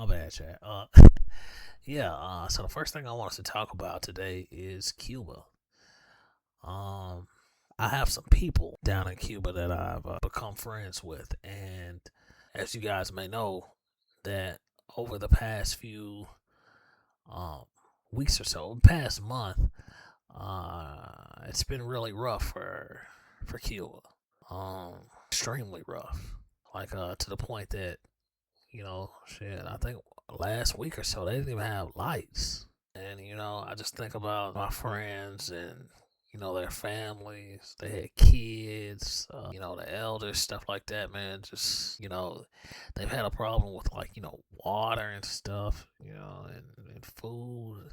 My bad, chat. Yeah. So the first thing I want us to talk about today is Cuba. Um, I have some people down in Cuba that I've become friends with, and as you guys may know, that over the past few um weeks or so, past month, it's been really rough for Cuba. Extremely rough. Like to the point that shit, I think last week or so they didn't even have lights. And I just think about my friends and their families. They had kids, the elders, stuff like that, man. Just they've had a problem with like water and stuff, and food.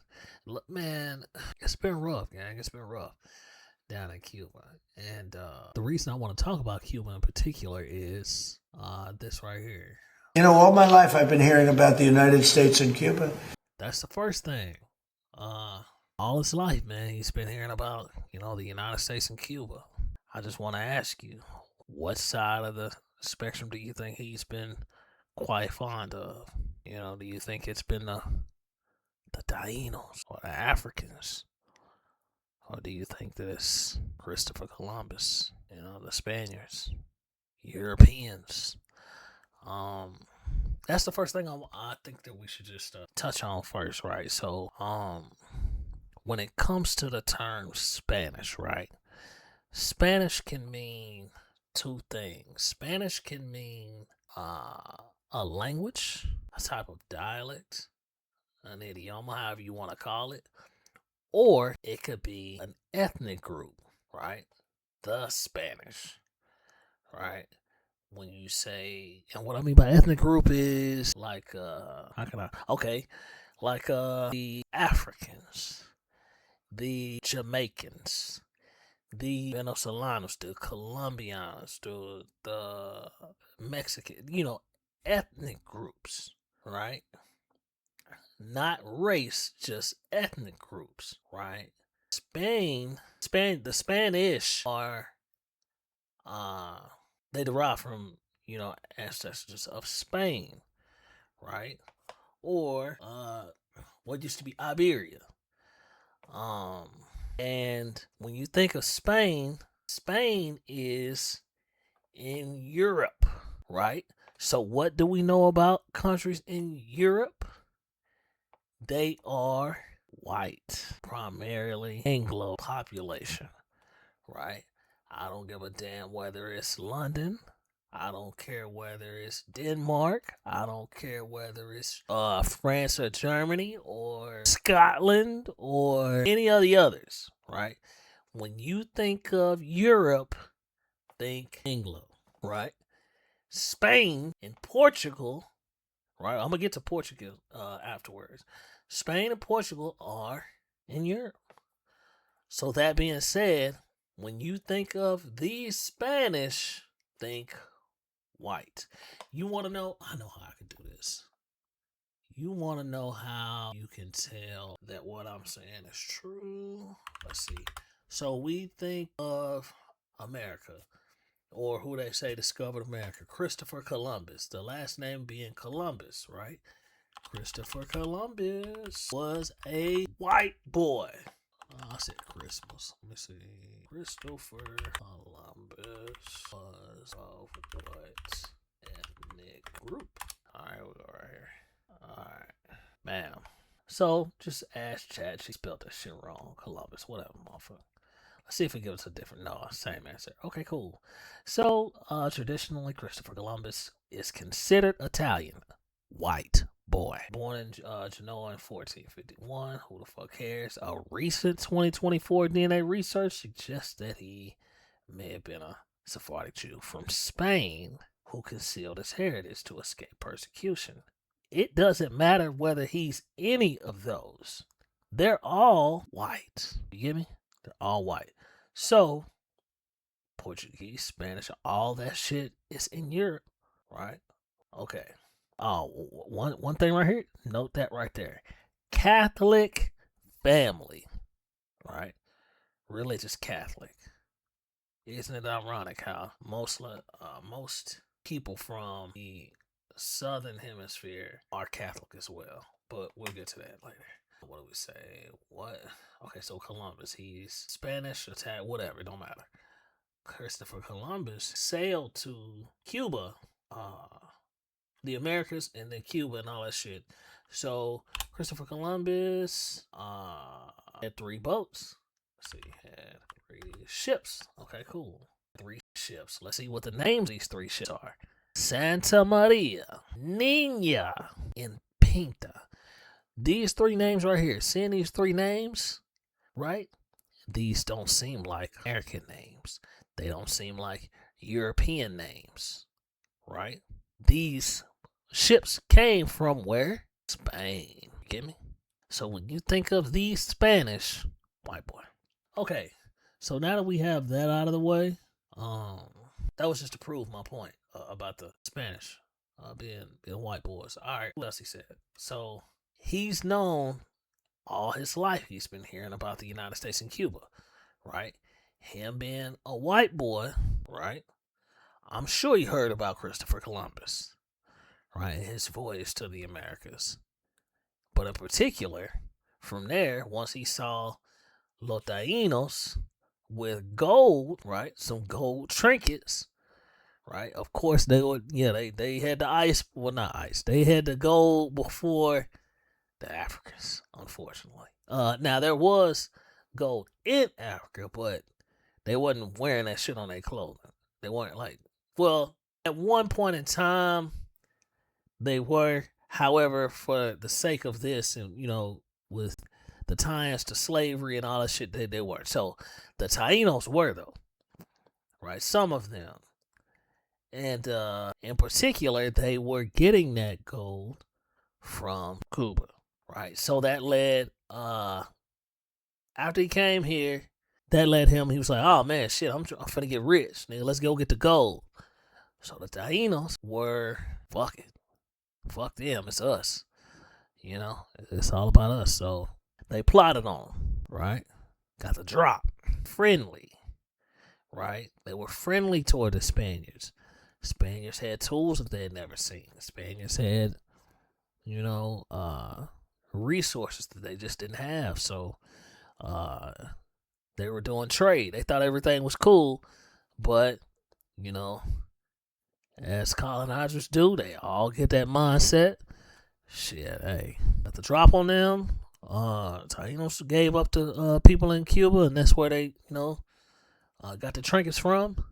Look, man, it's been rough, gang. It's been rough down in Cuba. And the reason I want to talk about Cuba in particular is this right here. All my life I've been hearing about the United States and Cuba. That's the first thing. Uh, all his life, man, he's been hearing about, the United States and Cuba. I just want to ask you, what side of the spectrum do you think he's been quite fond of? Do you think it's been the Tainos or the Africans? Or do you think that it's Christopher Columbus, the Spaniards, Europeans? Um, that's the first thing I think that we should just touch on first, right? So, when it comes to the term Spanish, right? Spanish can mean two things. Spanish can mean a language, a type of dialect, an idioma, however you want to call it, or it could be an ethnic group, right? The Spanish, right? When you say, and what I mean by ethnic group is like how can I, okay, like the Africans, the Jamaicans, the Venezolanos, the Colombians, the Mexican, ethnic groups, right? Not race, just ethnic groups, right? The Spanish are uh they derive from ancestors of Spain, right? Or what used to be Iberia. Um, and when you think of Spain, Spain is in Europe, right? So what do we know about countries in Europe? They are white, primarily Anglo population, right? I don't give a damn whether it's London. I don't care whether it's Denmark. I don't care whether it's France or Germany or Scotland or any of the others, right? When you think of Europe, think England, right? Spain and Portugal, right? I'm gonna get to Portugal afterwards. Spain and Portugal are in Europe. So that being said, when you think of the Spanish, think white. You want to know? I know how I can do this. You want to know how you can tell that what I'm saying is true? Let's see. So we think of America, or who they say discovered America, Christopher Columbus. The last name being Columbus, right? Christopher Columbus was a white boy. I said Christmas. Let me see. Christopher Columbus was of what ethnic group? Alright, we go right here. Alright. Bam. So, just ask Chad. She spelled that shit wrong. Columbus, whatever, motherfucker. Let's see if it gives us a different. No, same answer. Okay, cool. So, traditionally, Christopher Columbus is considered Italian. White boy. Born in Genoa in 1451. Who the fuck cares? A recent 2024 DNA research suggests that he may have been a Sephardic Jew from Spain who concealed his heritage to escape persecution. It doesn't matter whether he's any of those. They're all white. You get me? They're all white. So, Portuguese, Spanish, all that shit is in Europe, right? Okay. Oh, one thing right here. Note that right there. Catholic family, right? Religious Catholic. Isn't it ironic how most people from the Southern Hemisphere are Catholic as well, but we'll get to that later. What do we say? What? Okay, so Columbus, he's Spanish, Italian, whatever, it don't matter. Christopher Columbus sailed to Cuba, the Americas, and then Cuba and all that shit. So Christopher Columbus had 3 boats. Let's see, had 3 ships. Okay, cool. 3 ships. Let's see what the names of these 3 ships are. Santa Maria, Nina, and Pinta. These 3 names right here. Seeing these 3 names, right? These don't seem like American names. They don't seem like European names, right? These ships came from where? Spain. Get me? So when you think of the Spanish, white boy. Okay, so now that we have that out of the way, that was just to prove my point about the Spanish being white boys. All right, what else he said? So he's known all his life. He's been hearing about the United States and Cuba, right? Him being a white boy, right? I'm sure he heard about Christopher Columbus, right? His voyage to the Americas. But in particular, from there, once he saw Los Taínos with gold, right? Some gold trinkets, right? Of course, they had the ice. Well, not ice. They had the gold before the Africans, unfortunately. Now, there was gold in Africa, but they wasn't wearing that shit on their clothing. They weren't well, at one point in time, they were. However, for the sake of this and, with the ties to slavery and all that shit, they weren't. So the Taínos were, though, right? Some of them. And in particular, they were getting that gold from Cuba, right? So that led, after he came here, that led him, he was like, oh man, shit, I'm finna get rich, nigga, let's go get the gold. So the Taínos were, fuck it. Fuck them, it's us. It's all about us. So they plotted on him, right? Got the drop. Friendly, right? They were friendly toward the Spaniards. Spaniards had tools that they had never seen. The Spaniards had, resources that they just didn't have. So they were doing trade. They thought everything was cool, but, as colonizers do, they all get that mindset. Shit, hey, got the drop on them. Taínos gave up to people in Cuba, and that's where they, got the trinkets from.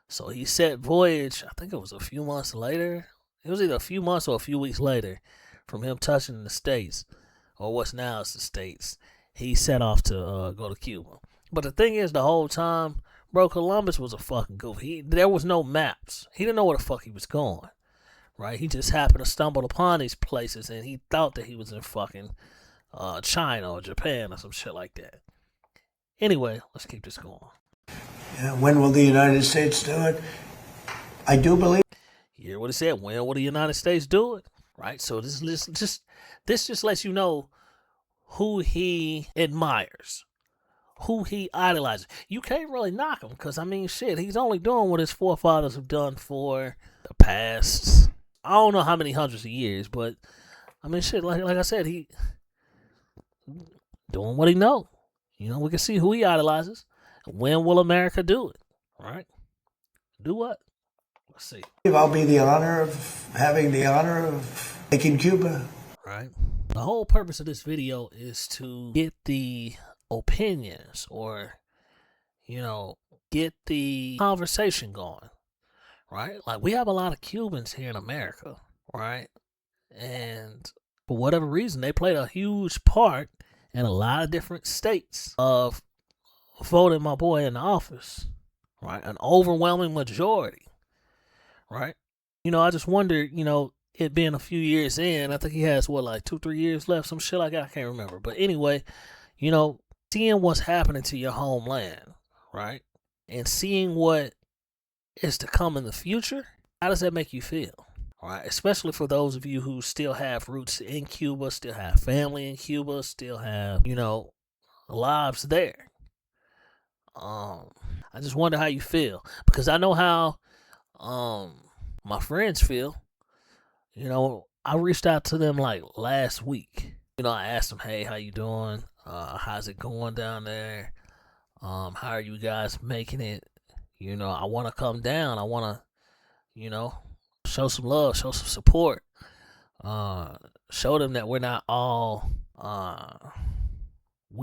So he set voyage, I think it was a few months later. It was either a few months or a few weeks later from him touching the States, or what's now is the States. He set off to go to Cuba. But the thing is, the whole time, bro, Columbus was a fucking goof. There was no maps. He didn't know where the fuck he was going, right? He just happened to stumble upon these places, and he thought that he was in fucking China or Japan or some shit like that. Anyway, let's keep this going. When will the United States do it? I do believe. You hear what he said? When will the United States do it? Right? So this just lets you know who he admires, who he idolizes. You can't really knock him because, shit, he's only doing what his forefathers have done for the past, I don't know how many hundreds of years, but, shit, like I said, he doing what he know. We can see who he idolizes. When will America do it? Right? Do what? Let's see. I'll be having the honor of making Cuba. Right. The whole purpose of this video is to get the opinions or, get the conversation going. Right? Like, we have a lot of Cubans here in America. Right? And for whatever reason, they played a huge part in a lot of different states of voting my boy in the office, right? An overwhelming majority, right? I just wonder, it being a few years in, I think he has 2-3 years left, some shit like that. I can't remember. But anyway, seeing what's happening to your homeland, right? And seeing what is to come in the future, how does that make you feel? Right? Especially for those of you who still have roots in Cuba, still have family in Cuba, still have, lives there. I just wonder how you feel, because I know how my friends feel. I reached out to them like last week. I asked them, hey, how you doing? How's it going down there? How are you guys making it? I want to come down. I want to, you know, show some love, show some support. Show them that we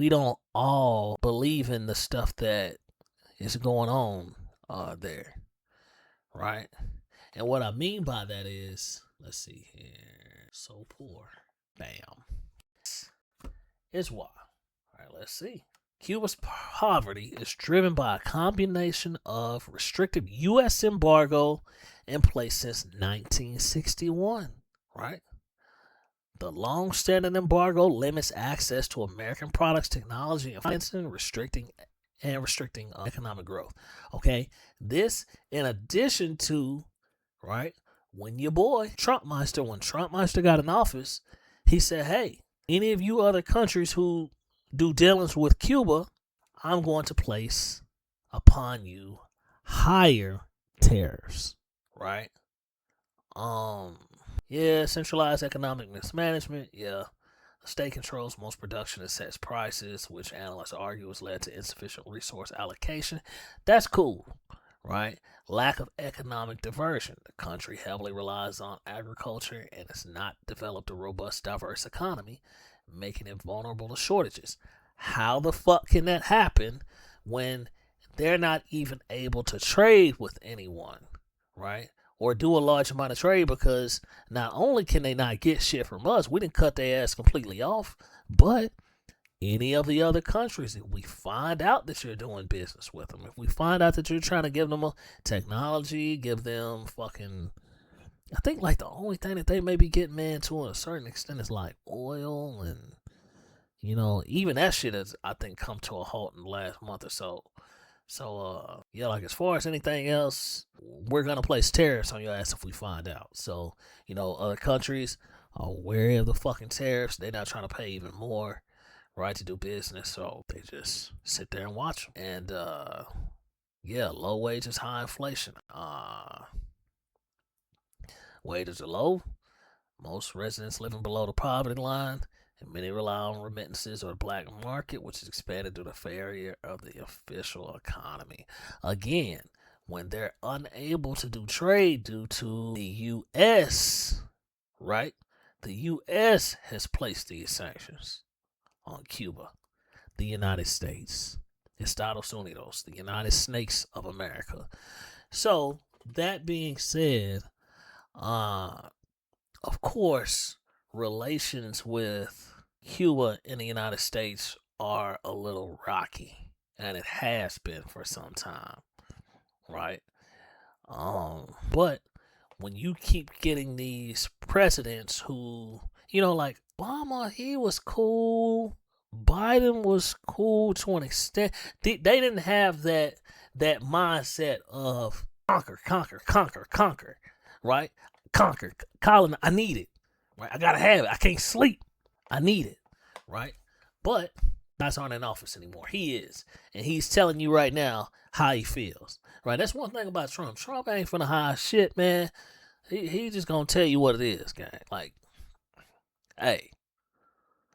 don't all believe in the stuff that is going on there, right? And what I mean by that is, let's see here, so poor, bam, is why. All right, let's see. Cuba's poverty is driven by a combination of restrictive U.S. embargo in place since 1961, right? The long-standing embargo limits access to American products, technology, and financing, restricting economic growth. Okay, this in addition to, right, when your boy when Trumpmeister got in office, he said, hey, any of you other countries who do dealings with Cuba, I'm going to place upon you higher tariffs, right? Yeah, centralized economic mismanagement. Yeah, the state controls most production and sets prices, which analysts argue has led to insufficient resource allocation. That's cool, right? Lack of economic diversion. The country heavily relies on agriculture and has not developed a robust, diverse economy, making it vulnerable to shortages. How the fuck can that happen when they're not even able to trade with anyone, right? Or do a large amount of trade, because not only can they not get shit from us, we didn't cut their ass completely off, but any of the other countries, if we find out that you're doing business with them, if we find out that you're trying to give them a technology, give them fucking, I think like the only thing that they may be getting, man, to a certain extent is like oil, and even that shit has, I think, come to a halt in the last month or so. So, yeah, like as far as anything else, we're going to place tariffs on your ass if we find out. So, other countries are wary of the fucking tariffs. They're not trying to pay even more, right, to do business. So they just sit there and watch them. And, yeah, low wages, high inflation. Wages are low. Most residents living below the poverty line, and many rely on remittances or the black market, which is expanded to the failure of the official economy. Again, when they're unable to do trade due to the U.S., right? The U.S. has placed these sanctions on Cuba, the United States, Estados Unidos, the United Snakes of America. So, that being said, of course, relations with Cuba and the United States are a little rocky, and it has been for some time, right? But when you keep getting these presidents who, like Obama, he was cool. Biden was cool to an extent. They didn't have that mindset of conquer, right? Conquer, Colin, I need it, right? I gotta have it. I can't sleep. I need it, right? But that's not in office anymore. He is, and he's telling you right now how he feels, right? That's one thing about Trump. Trump ain't finna hide shit, man. He just gonna tell you what it is, gang. Like, hey,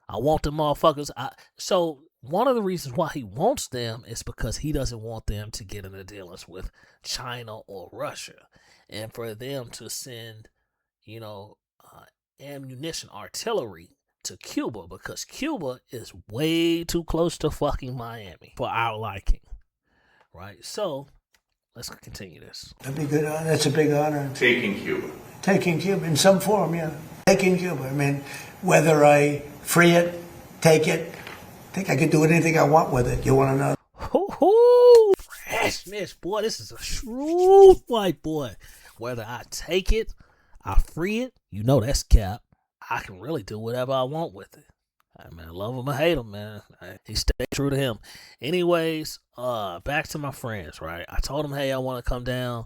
I want them motherfuckers. So one of the reasons why he wants them is because he doesn't want them to get into dealings with China or Russia, and for them to send, ammunition, artillery to Cuba, because Cuba is way too close to fucking Miami for our liking, right? So let's continue this. That'd be good. That's a big honor. Taking Cuba. Taking Cuba in some form, yeah. Taking Cuba. I mean, whether I free it, take it, I think I could do anything I want with it. You want to know? Hoo-hoo! Freshness, boy. This is a shrewd white boy. Whether I take it, I free it, that's cap. I can really do whatever I want with it. I mean, I love him or hate him, man. He stayed true to him. Anyways, back to my friends, right? I told them, hey, I want to come down.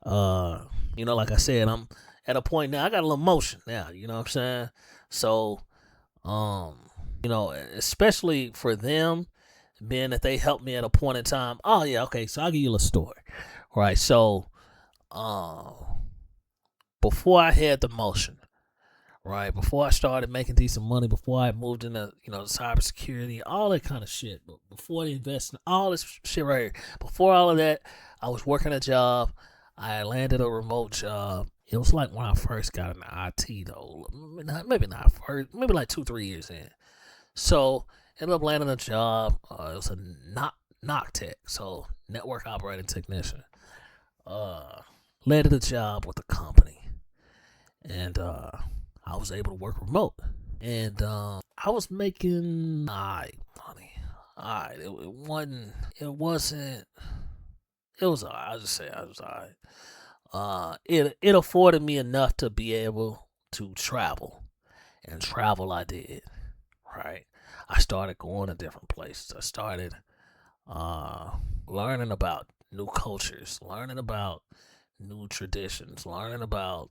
Like I said, I'm at a point now. I got a little motion now. You know what I'm saying? So, especially for them, being that they helped me at a point in time. Oh yeah, okay. So I'll give you a little story, right? So, before I had the motion, right? Before I started making decent money, before I moved into, cybersecurity, all that kind of shit. But before the investment, all this shit right here. Before all of that, I was working a job. I landed a remote job. It was like when I first got into IT though. Maybe not first, maybe like 2, 3 years in. So ended up landing a job. It was a knock tech, so network operating technician. Uh, Landed a job with the company, and I was able to work remote, and I was making money. Alright, it wasn't. It wasn't. It was alright. I'll just say I was alright. It afforded me enough to be able to travel, and travel I did. Right, I started going to different places. I started uh, learning about new cultures, learning about new traditions, learning about,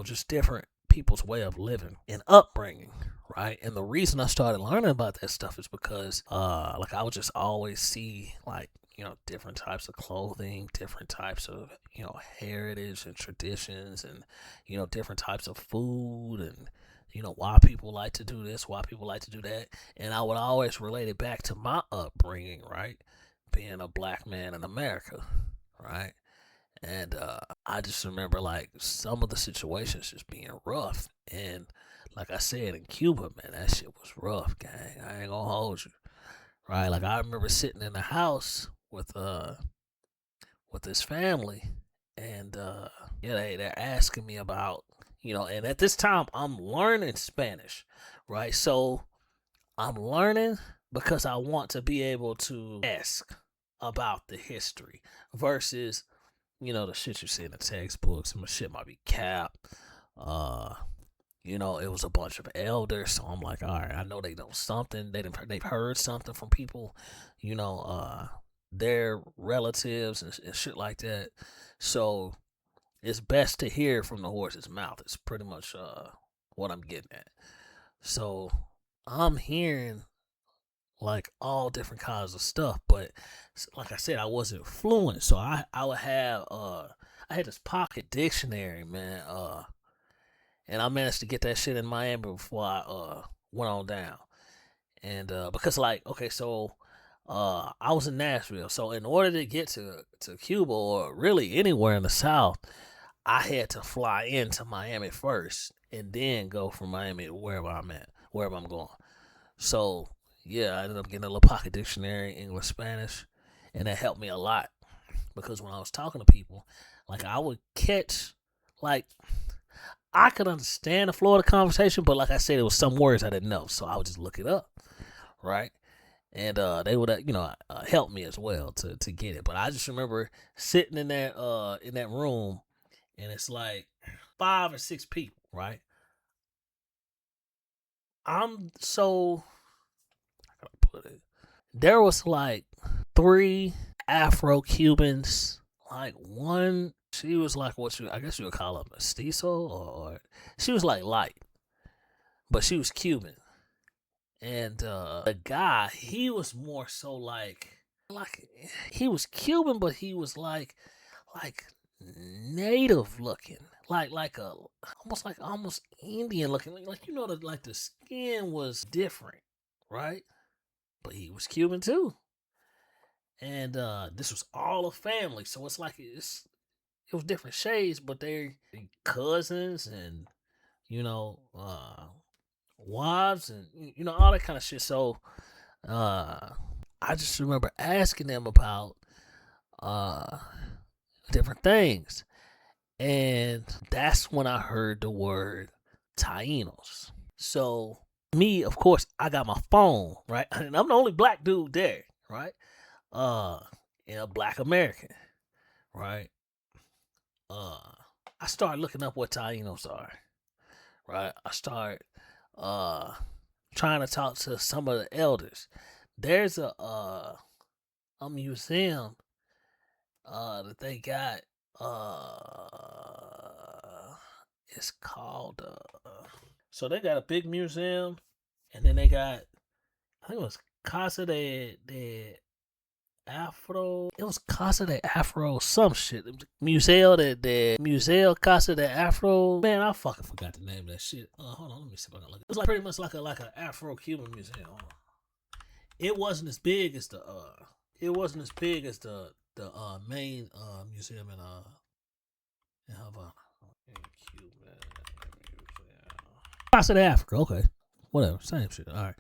just different people's way of living and upbringing, right? And the reason I started learning about that stuff is because, like, I would just always see, like, different types of clothing, different types of, heritage and traditions, and, different types of food, and, why people like to do this, why people like to do that. And I would always relate it back to my upbringing, right? Being a black man in America, right? And I just remember like some of the situations just being rough. And like I said, in Cuba, man, that shit was rough, gang. I ain't gonna hold you. Right? Like I remember sitting in the house with this family, and yeah, they're asking me about, and at this time I'm learning Spanish, right? So I'm learning because I want to be able to ask about the history versus, the shit you see in the textbooks. Some shit might be cap. Uh, it was a bunch of elders, so I'm like, all right, I know they know something. They've heard something from people, you know, uh, their relatives and shit like that. So it's best to hear from the horse's mouth. It's pretty much what I'm getting at. So I'm hearing like all different kinds of stuff, but like I said, I wasn't fluent, so I would have I had this pocket dictionary, man, and I managed to get that shit in Miami before I went on down. And because like okay, so I was in Nashville, so in order to get to Cuba or really anywhere in the South, I had to fly into Miami first and then go from Miami to wherever I'm at, wherever I'm going. So yeah, I ended up getting a little pocket dictionary, English, Spanish, and that helped me a lot because when I was talking to people, like I would catch, like I could understand the flow of the conversation, but like I said, it was some words I didn't know, so I would just look it up, right? And they would, help me as well to get it. But I just remember sitting in that room, and it's like 5 or 6 people, right? I'm so how can I put it? There was like three Afro Cubans. Like one, she was like I guess you would call her mestizo, or she was like light, but she was Cuban. And the guy, he was more so like he was Cuban, but he was like native looking, like a almost Indian looking, like the skin was different, right? But he was Cuban too. And this was all a family, so it's like it was different shades, but they're cousins and you know uh wives and all that kind of shit. So uh I just remember asking them about uh different things, and that's when I heard the word Tainos. So me, of course, I got my phone, right, and I'm the only black dude there, right? uh and a black American, right? uh I started looking up what Tainos are, right? I start uh trying to talk to some of the elders. There's a museum that they got, it's called so they got a big museum, and then they got, I think it was Casa de Afro. It was Casa de Afro, some shit. Museo Casa de Afro. Man, I fucking forgot the name of that shit. Hold on, let me see if I can look. It was like pretty much like a Afro Cuban museum. It wasn't as big as the main museum in Havana. Cuban Museum. Casa de Africa. Okay, whatever, same shit. All right.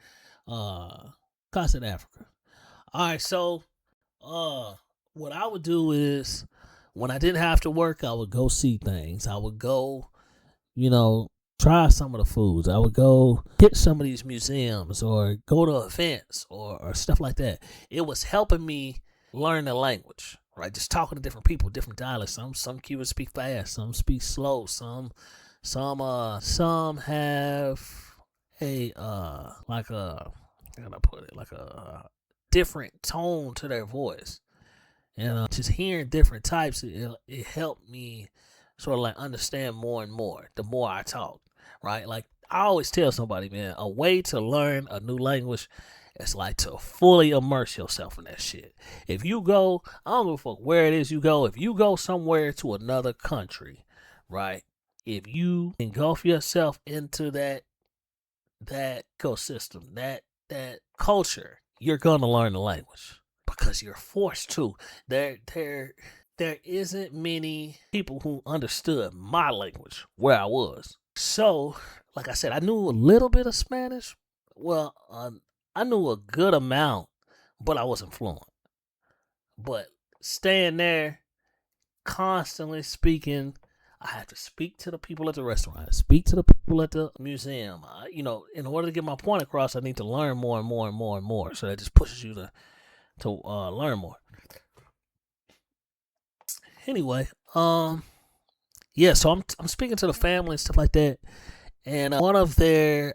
Casa de Africa. All right, so what I would do is when I didn't have to work, I would go see things. I would go, try some of the foods. I would go hit some of these museums or go to events or stuff like that. It was helping me learn the language, right? Just talking to different people, different dialects. Some Cubans speak fast, some speak slow, some have a like a how can I put it, like a different tone to their voice. And just hearing different types, it helped me sort of like understand more and more the more I talk, right? Like I always tell somebody, man, a way to learn a new language is like to fully immerse yourself in that shit. If you go, I don't give a fuck where it is you go. If you go somewhere to another country, right? If you engulf yourself into that ecosystem, that culture, you're gonna learn the language because you're forced to. There isn't many people who understood my language where I was. So, like I said, I knew a little bit of Spanish. Well, I knew a good amount, but I wasn't fluent. But staying there, constantly speaking, I had to speak to the people at the restaurant, speak to the people at the museum. In order to get my point across, I need to learn more and more and more and more. So that just pushes you to learn more. Anyway, yeah. So I'm speaking to the family and stuff like that, and one of I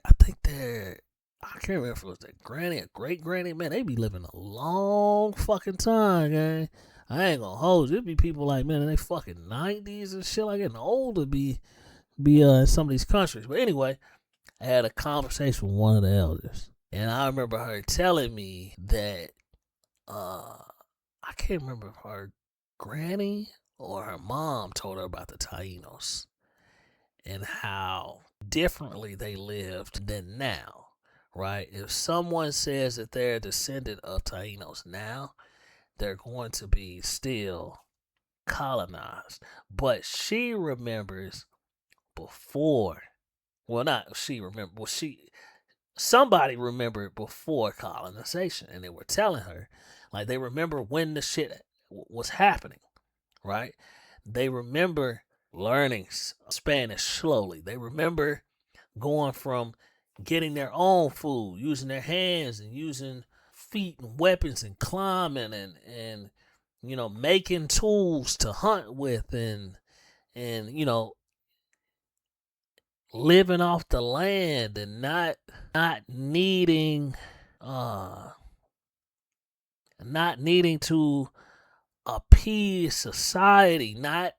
can't remember if it was their granny or great granny. Man, they be living a long fucking time, gang. I ain't gonna hold you. It be people like, man, in they fucking 90s and shit like getting old to be in some of these countries. But anyway, I had a conversation with one of the elders, and I remember her telling me that I can't remember if her granny or her mom told her about the Tainos and how differently they lived than now, right? If someone says that they're a descendant of Tainos now, they're going to be still colonized. But she remembers before. Well, not she remember. Well, somebody remembered before colonization, and they were telling her, like they remember when the shit was happening, right? They remember learning Spanish slowly. They remember going from getting their own food, using their hands and using feet and weapons and climbing and making tools to hunt with and living off the land and not needing uh not needing to appease society, not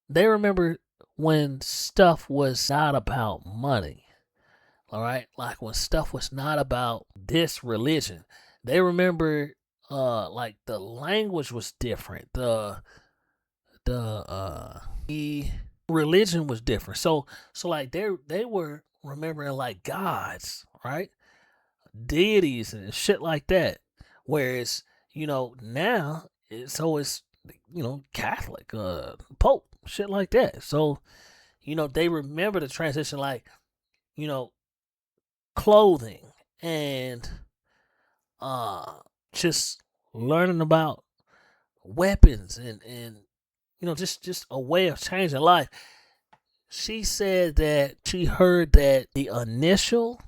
they remember when stuff was not about money. All right, like when stuff was not about this religion. They remember like the language was different. The religion was different. So like they were remembering like gods, right? Deities and shit like that. Whereas, now it's always Catholic, Pope, shit like that. So, they remember the transition like, clothing and just learning about weapons and just a way of changing life. She said that she heard that the initial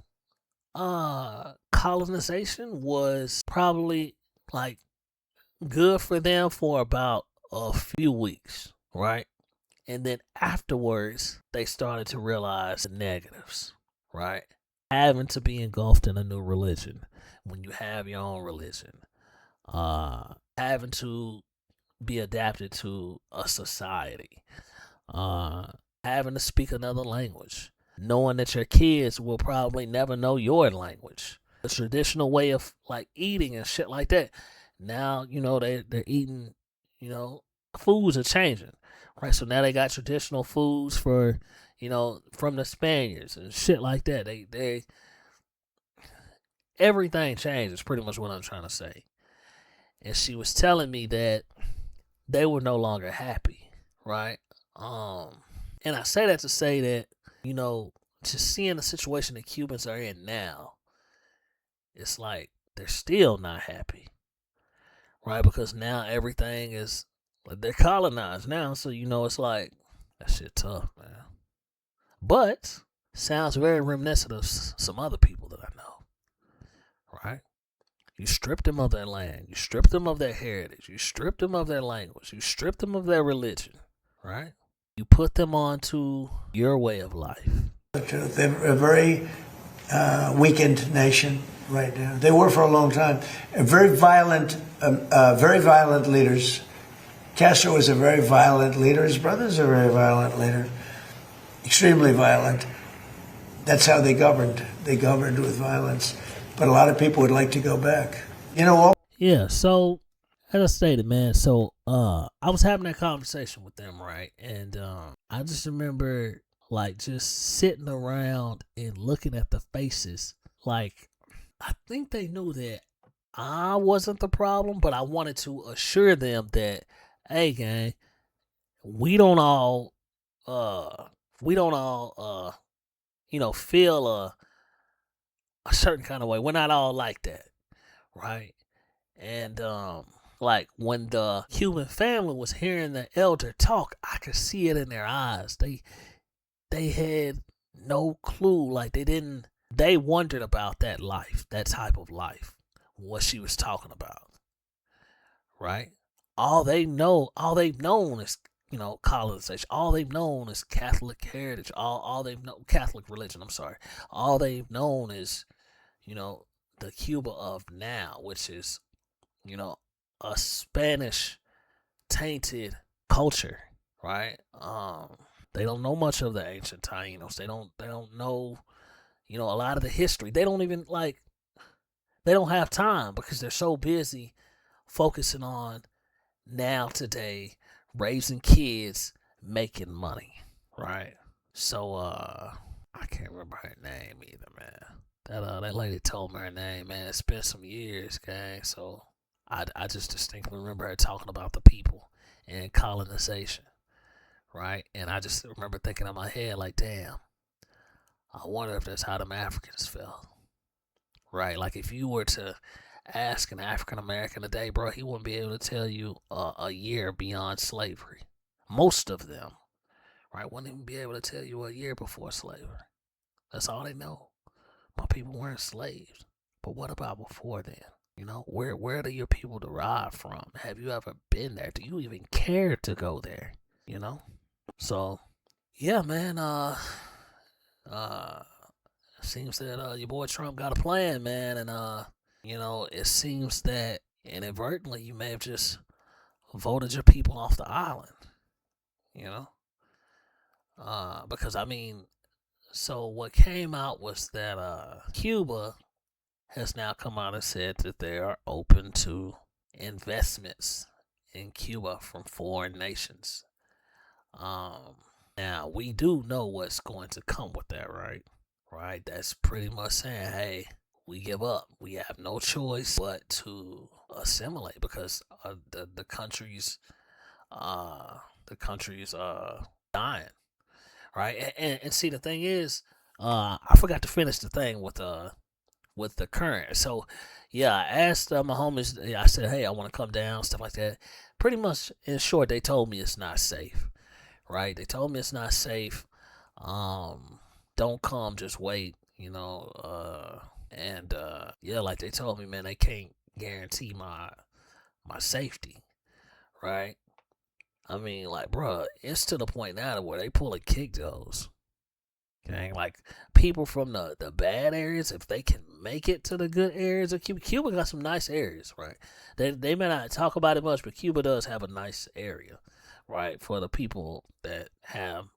colonization was probably like good for them for about a few weeks, right? And then afterwards, they started to realize the negatives, right? Having to be engulfed in a new religion when you have your own religion, having to be adapted to a society, having to speak another language, knowing that your kids will probably never know your language. The traditional way of like eating and shit like that. Now, they're eating, foods are changing. Right. So now they got traditional foods for, from the Spaniards and shit like that. They everything changes, pretty much what I'm trying to say. And she was telling me that they were no longer happy, right? And I say that to say that, just seeing the situation that Cubans are in now, it's like they're still not happy, right? Because now everything is, like, they're colonized now, so it's like that shit tough, man. But sounds very reminiscent of some other people that I know, right? You strip them of their land, you strip them of their heritage, you strip them of their language, you strip them of their religion, right? You put them onto your way of life. They're a very weakened nation right now. They were for a long time. Very violent leaders. Castro was a very violent leader. His brother's a very violent leader. Extremely violent. That's how they governed. They governed with violence. But a lot of people would like to go back. Yeah, so as I stated, man, so I was having that conversation with them, right? And I just remember like just sitting around and looking at the faces. Like, I think they knew that I wasn't the problem, but I wanted to assure them that, hey, gang, we don't all feel a certain kind of way. We're not all like that, right? And like when the Cuban family was hearing the elder talk, I could see it in their eyes. They had no clue. Like they wondered about that life, that type of life, what she was talking about, right? All they've known is, colonization. All they've known is Catholic heritage. All they've known, Catholic religion. I'm sorry. All they've known is, the Cuba of now, which is, a Spanish tainted culture, right? They don't know much of the ancient Taínos. They don't know, a lot of the history. They don't even they don't have time because they're so busy focusing on now today, raising kids, making money, right? So I can't remember her name either, man. That lady told me her name, man. It's been some years, gang. So I just distinctly remember her talking about the people and colonization, right? And I just remember thinking in my head, like, damn, I wonder if that's how them Africans felt, right? Like, if you were to ask an African American today, bro, he wouldn't be able to tell you a year beyond slavery. Most of them, right, wouldn't even be able to tell you a year before slavery. That's all they know. My people weren't enslaved. But what about before then? Where do your people derive from? Have you ever been there? Do you even care to go there? So, yeah, man. Seems that your boy Trump got a plan, man, and it seems that inadvertently you may have just voted your people off the island. Because I mean, so what came out was that Cuba has now come out and said that they are open to investments in Cuba from foreign nations. Now we do know what's going to come with that, right? Right, that's pretty much saying, hey, we give up. We have no choice but to assimilate because the country's dying, right? And see, the thing is, I forgot to finish the thing with the current. So, yeah, I asked my homies. I said, hey, I want to come down, stuff like that. Pretty much, in short, they told me it's not safe, right? They told me it's not safe. Don't come, just wait, and yeah, like they told me, man, they can't guarantee my safety, right? I mean, like, bro, it's to the point now to where they pull a kick those. Okay, like people from the bad areas, if they can make it to the good areas of Cuba, Cuba got some nice areas, right? They may not talk about it much, but Cuba does have a nice area, right, for the people that have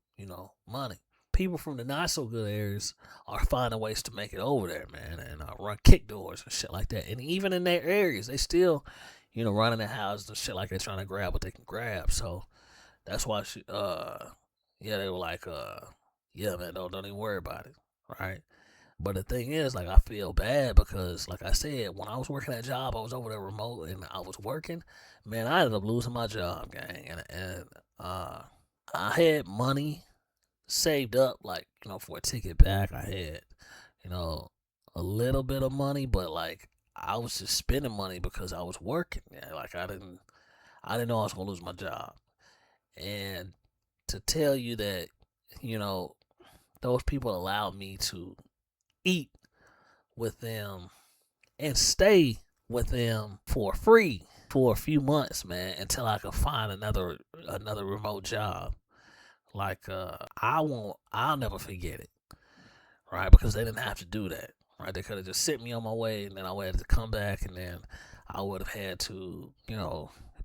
money. people from the not so good areas are finding ways to make it over there, man, and run kick doors and shit like that. And even in their areas, they still, running their houses and shit like they're trying to grab what they can grab. So that's why yeah, they were like, yeah, man, don't even worry about it, right? But the thing is, like, I feel bad because, like I said, when I was working that job, I was over there remote and I was working. Man, I ended up losing my job, gang, and I had money saved up, like, for a ticket back. I had, you know, a little bit of money, but like I was just spending money because I was working. Yeah, like I didn't know I was gonna lose my job, and to tell you that, you know, those people allowed me to eat with them and stay with them for free for a few months, man, until I could find another remote job. Like I'll never forget it, right? Because they didn't have to do that, right? They could have just sent me on my way, and then I would have to come back, and then I would have had to,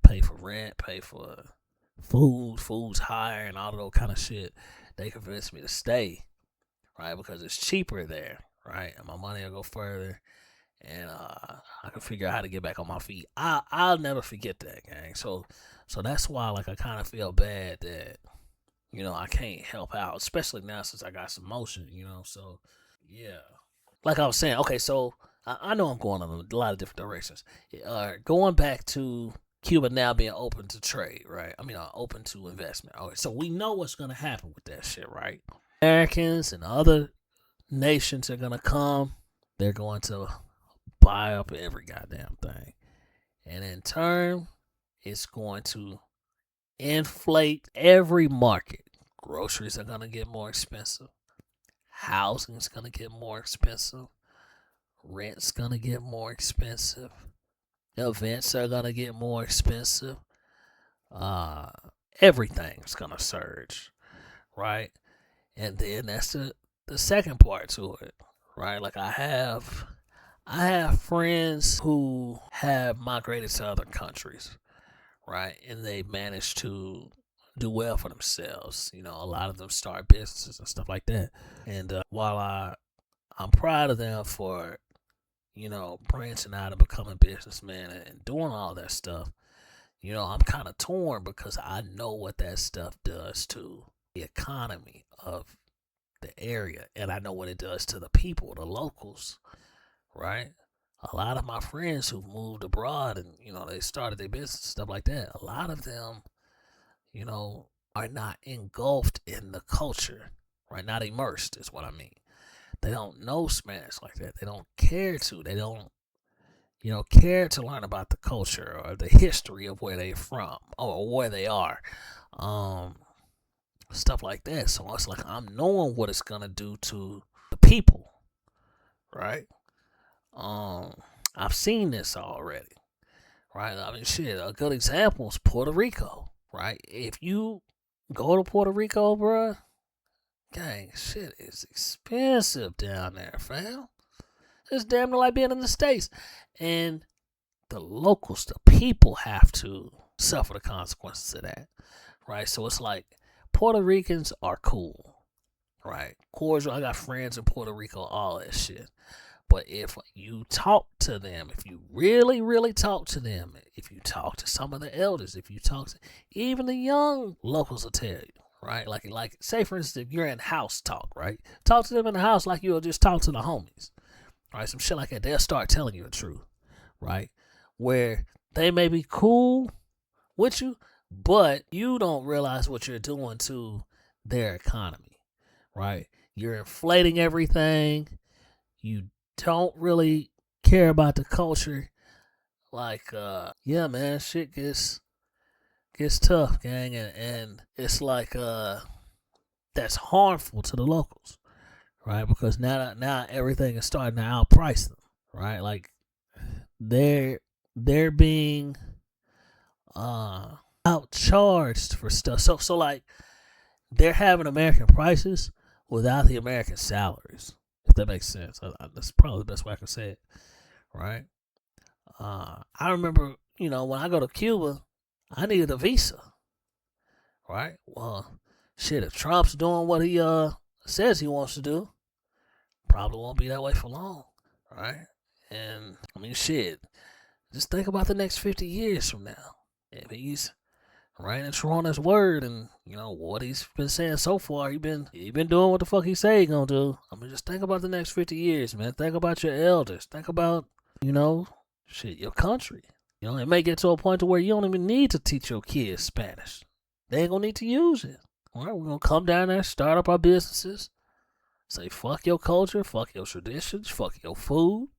pay for rent, pay for food's higher, and all of that kind of shit. They convinced me to stay, right? Because it's cheaper there, right? And my money will go further, and I can figure out how to get back on my feet. I'll never forget that, gang. So that's why, like, I kind of feel bad that I can't help out, especially now since I got some motion. So yeah, like I was saying. Okay, so I know I'm going in a lot of different directions. Going back to Cuba now being open to trade, right? I mean, open to investment. Okay, so we know what's gonna happen with that shit, right? Americans and other nations are gonna come. They're going to buy up every goddamn thing, and in turn, it's going to inflate every market. Groceries are gonna get more expensive. Housing is gonna get more expensive. Rent's gonna get more expensive. Events are gonna get more expensive. Uh, Everything's gonna surge, right? And then that's the second part to it, right? Like I have friends who have migrated to other countries, right? And they managed to do well for themselves. A lot of them start businesses and stuff like that. And while I'm proud of them for branching out and becoming businessmen and doing all that stuff, I'm kind of torn because I know what that stuff does to the economy of the area, and I know what it does to the people, the locals, right? A lot of my friends who've moved abroad and they started their business and stuff like that. A lot of them, are not engulfed in the culture, right? Not immersed is what I mean. They don't know Spanish like that. They don't care to. They don't, care to learn about the culture or the history of where they're from or where they are. Um, Stuff like that. So it's like I'm knowing what it's gonna do to the people, right? Um, I've seen this already, right? I mean, shit. A good example is Puerto Rico, right? If you go to Puerto Rico, bruh, gang, shit is expensive down there, fam. It's damn near like being in the States. And the locals, the people have to suffer the consequences of that, right? So it's like Puerto Ricans are cool, right? Cordial. I got friends in Puerto Rico, all that shit. But if you talk to them, if you really, really talk to them, if you talk to some of the elders, if you talk to even the young locals will tell you, right? Like say for instance, if you're in house talk, right? Talk to them in the house like you'll just talk to the homies, right? Some shit like that. They'll start telling you the truth, right? Where they may be cool with you, but you don't realize what you're doing to their economy, right? You're inflating everything. You don't really care about the culture. Like, yeah, man, shit gets tough, gang, and it's like that's harmful to the locals, right? Because now everything is starting to outprice them, right? Like they're being outcharged for stuff. So like they're having American prices without the American salaries. If that makes sense, that's probably the best way I can say it, right? I remember, when I go to Cuba, I needed a visa, right? Well, shit, if Trump's doing what he says he wants to do, probably won't be that way for long, right? And I mean, shit. Just think about the next 50 years from now. If he's right and true on his word, and what he's been saying so far, he been doing what the fuck he say he gonna do. I mean, just think about the next 50 years, man. Think about your elders. Think about shit, your country. It may get to a point to where you don't even need to teach your kids Spanish. They ain't gonna need to use it. All right, we're gonna come down there, start up our businesses, say fuck your culture, fuck your traditions, fuck your food.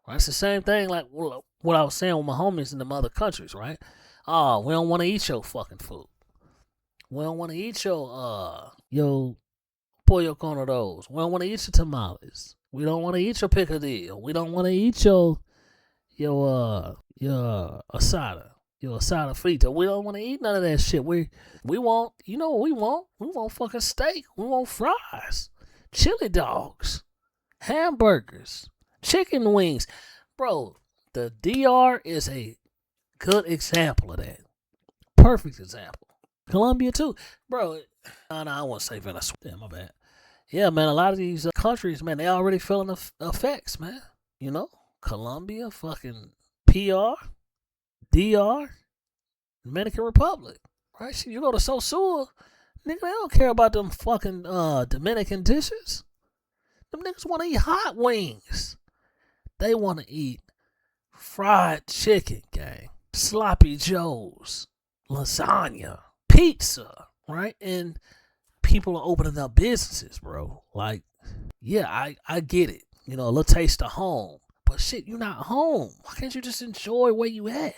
Right? It's the same thing like what I was saying with my homies in them other countries, right? Oh, we don't want to eat your fucking food. We don't want to eat your pollo con arroz. We don't want to eat your tamales. We don't want to eat your picadillo. We don't want to eat your asada. Your asada frita. We don't want to eat none of that shit. We want, what we want? We want fucking steak. We want fries. Chili dogs. Hamburgers. Chicken wings. Bro, the DR is a good example of that. Perfect example. Colombia too. Bro, no, I won't say Venezuela. Damn, my bad. Yeah, man, a lot of these countries, man, they already feeling the effects, man. Colombia, fucking PR, DR, Dominican Republic. Right? Shit, you go to Sosua, nigga, they don't care about them fucking Dominican dishes. Them niggas want to eat hot wings. They want to eat fried chicken, gang. Sloppy joes, lasagna, pizza, right? And people are opening up businesses, bro. Like, yeah, I get it. A little taste of home. But shit, you're not home. Why can't you just enjoy where you at?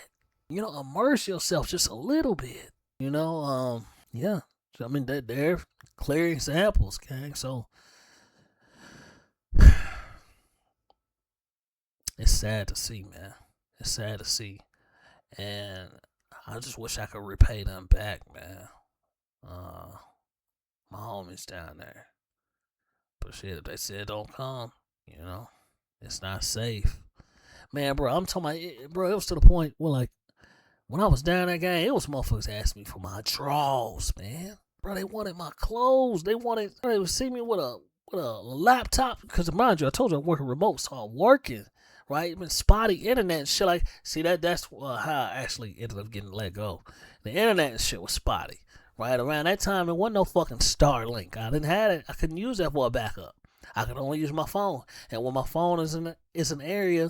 Immerse yourself just a little bit. Yeah. I mean, they're clear examples, gang. So, it's sad to see, man. It's sad to see. And I just wish I could repay them back, man. My homies down there. But shit, if they said don't come, it's not safe. Man, bro, I'm talking about, bro, it was to the point where, like, when I was down there, gang, it was motherfuckers asking me for my drawers, man. Bro, they wanted my clothes. They would see me with a laptop. Because, mind you, I told you I'm working remote, so I'm working. Right, been spotty internet and shit. Like, see that's how I actually ended up getting let go. The internet and shit was spotty. Right around that time, it wasn't no fucking Starlink. I didn't have it. I couldn't use that for a backup. I could only use my phone. And when my phone is an area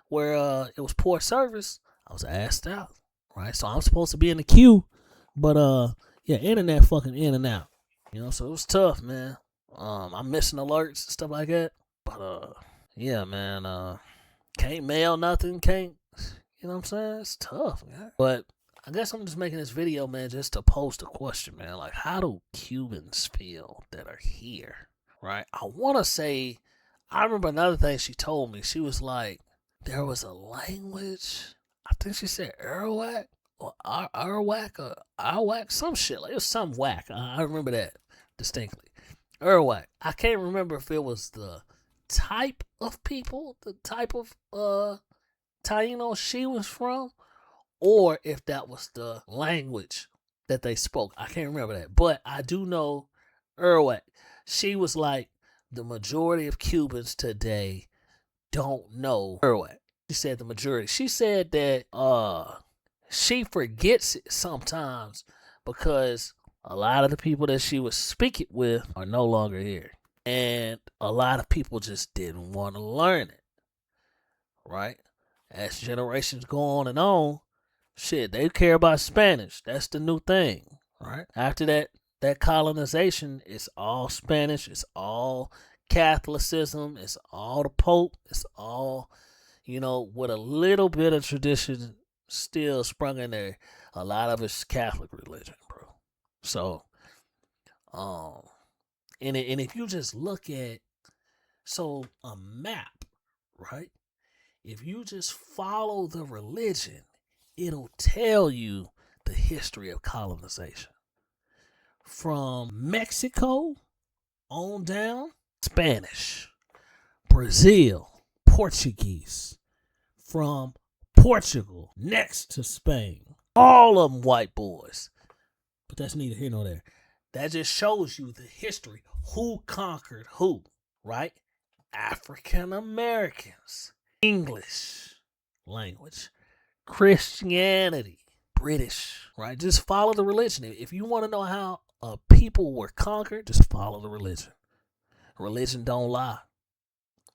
where it was poor service, I was asked out. Right, so I'm supposed to be in the queue, but yeah, internet fucking in and out. So it was tough, man. I'm missing alerts and stuff like that. But yeah, man. Can't mail nothing, can't, what I'm saying? It's tough, man. But I guess I'm just making this video, man, just to pose a question, man. Like, how do Cubans feel that are here, right? I want to say, I remember another thing she told me. She was like, there was a language, I think she said Arawak or Arawak or Arawak, some shit. Like, it was some whack. I remember that distinctly. Arawak. I can't remember if it was the type of people, the type of Taino she was from, or if that was the language that they spoke. I can't remember that, but I do know Arawak. She was like, the majority of Cubans today don't know Arawak. She said the majority. She said that she forgets it sometimes because a lot of the people that she was speaking with are no longer here. And a lot of people just didn't want to learn it, right? As generations go on, shit, they care about Spanish. That's the new thing, right? After that colonization, it's all Spanish. It's all Catholicism. It's all the Pope. It's all, with a little bit of tradition still sprung in there. A lot of it's Catholic religion, bro. So, and if you just look at, a map, right? If you just follow the religion, it'll tell you the history of colonization. From Mexico on down, Spanish, Brazil, Portuguese, from Portugal, next to Spain. All of them white boys. But that's neither here nor there. That just shows you the history. Who conquered who, right? African Americans, English language, Christianity, British, right? Just follow the religion. If you want to know how people were conquered, just follow the religion. Religion don't lie.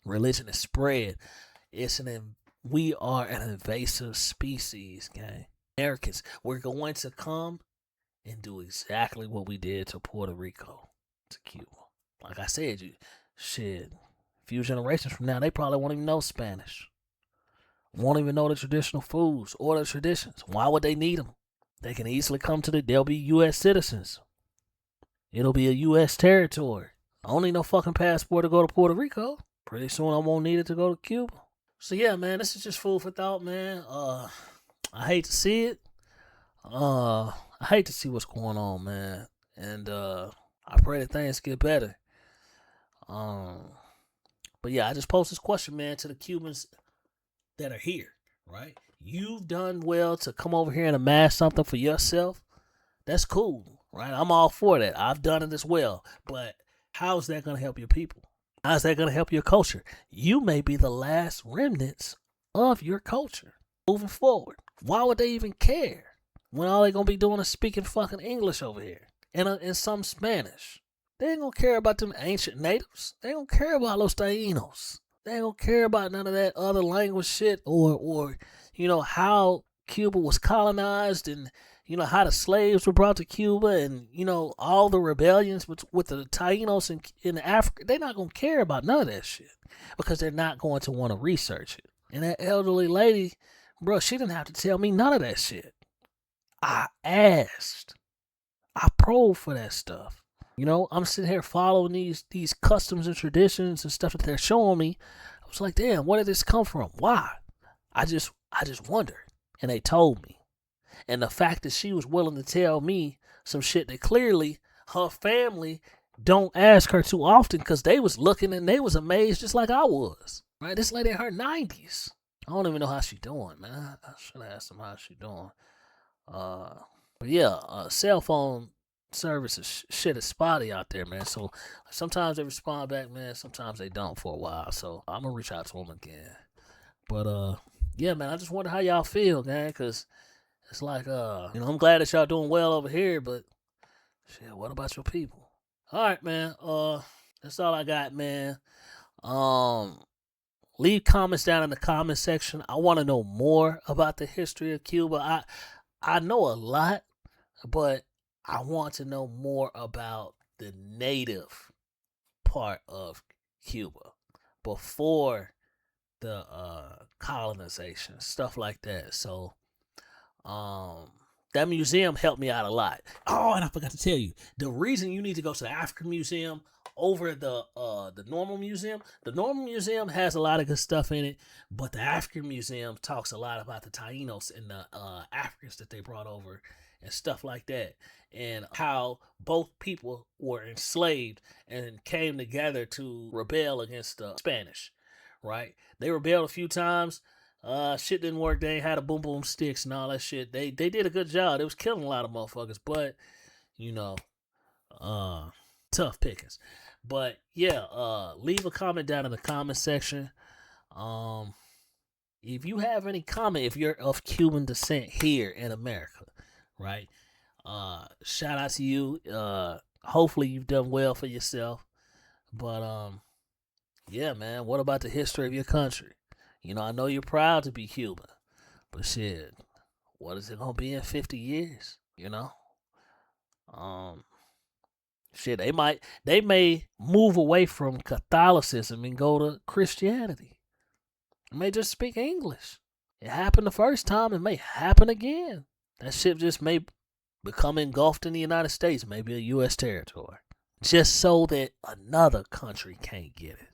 Religion is spread. We are an invasive species, gang. Americans, we're going to come and do exactly what we did to Puerto Rico, to Cuba. Like I said, a few generations from now, they probably won't even know Spanish. Won't even know the traditional foods or the traditions. Why would they need them? They can easily they'll be U.S. citizens. It'll be a U.S. territory. I don't need no fucking passport to go to Puerto Rico. Pretty soon I won't need it to go to Cuba. So yeah, man, this is just food for thought, man. I hate to see it. I hate to see what's going on, man. And I pray that things get better. But yeah, I just posed this question, man, to the Cubans that are here, right? You've done well to come over here and amass something for yourself. That's cool, right? I'm all for that. I've done it as well. But how's that going to help your people? How's that going to help your culture? You may be the last remnants of your culture moving forward. Why would they even care when all they're going to be doing is speaking fucking English over here and some Spanish? They ain't going to care about them ancient natives. They ain't going to care about los taínos. They ain't going to care about none of that other language shit or how Cuba was colonized and how the slaves were brought to Cuba and, all the rebellions with the Taínos in Africa. They're not going to care about none of that shit because they're not going to want to research it. And that elderly lady, bro, she didn't have to tell me none of that shit. I asked. I probed for that stuff. I'm sitting here following these customs and traditions and stuff that they're showing me. I was like, damn, where did this come from? Why? I just wondered. And they told me. And the fact that she was willing to tell me some shit that clearly her family don't ask her too often because they was looking and they was amazed just like I was. Right? This lady in her 90s. I don't even know how she doing, man. I should have asked them how she doing. But yeah, cell phone service shit is spotty out there, man. So sometimes they respond back, man. Sometimes they don't for a while. So I'm gonna reach out to them again. But yeah, man, I just wonder how y'all feel, man, because it's like, I'm glad that y'all doing well over here, but shit, what about your people? All right, man. That's all I got, man. Leave comments down in the comment section. I want to know more about the history of Cuba. I know a lot, but I want to know more about the native part of Cuba before the colonization, stuff like that. So that museum helped me out a lot. Oh, and I forgot to tell you, the reason you need to go to the African Museum over the normal museum. The normal museum has a lot of good stuff in it, but the African Museum talks a lot about the Taínos and the Africans that they brought over and stuff like that, and how both people were enslaved and came together to rebel against the Spanish. Right? They rebelled a few times. Shit didn't work. They ain't had a boom boom sticks and all that shit. They did a good job. They was killing a lot of motherfuckers, but tough pickings. But yeah, leave a comment down in the comment section. If you have any comment, if you're of Cuban descent here in America, right? Shout out to you. Hopefully you've done well for yourself. But yeah, man, what about the history of your country? I know you're proud to be Cuban, but shit, what is it gonna be in 50 years? Shit, they may move away from Catholicism and go to Christianity. They may just speak English. It happened the first time, it may happen again. That shit just may become engulfed in the United States, maybe a U.S. territory, just so that another country can't get it.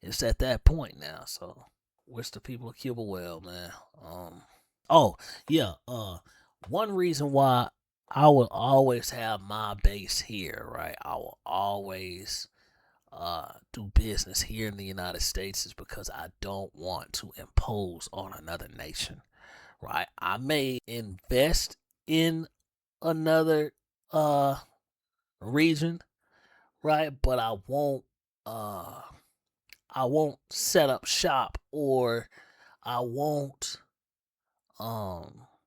It's at that point now, so wish the people of Cuba well, man. Oh yeah, one reason why I will always have my base here, right? I will always do business here in the United States is because I don't want to impose on another nation, right? I may invest in another region, right? But I won't set up shop, or I won't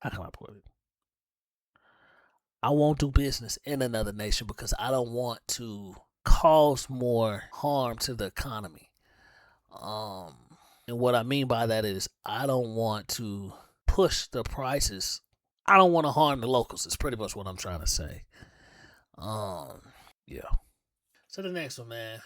how can I put it? I won't do business in another nation because I don't want to cause more harm to the economy. Um, and what I mean by that is I don't want to push the prices. I don't want to harm the locals. Is pretty much what I'm trying to say. Um, yeah. So the next one, man.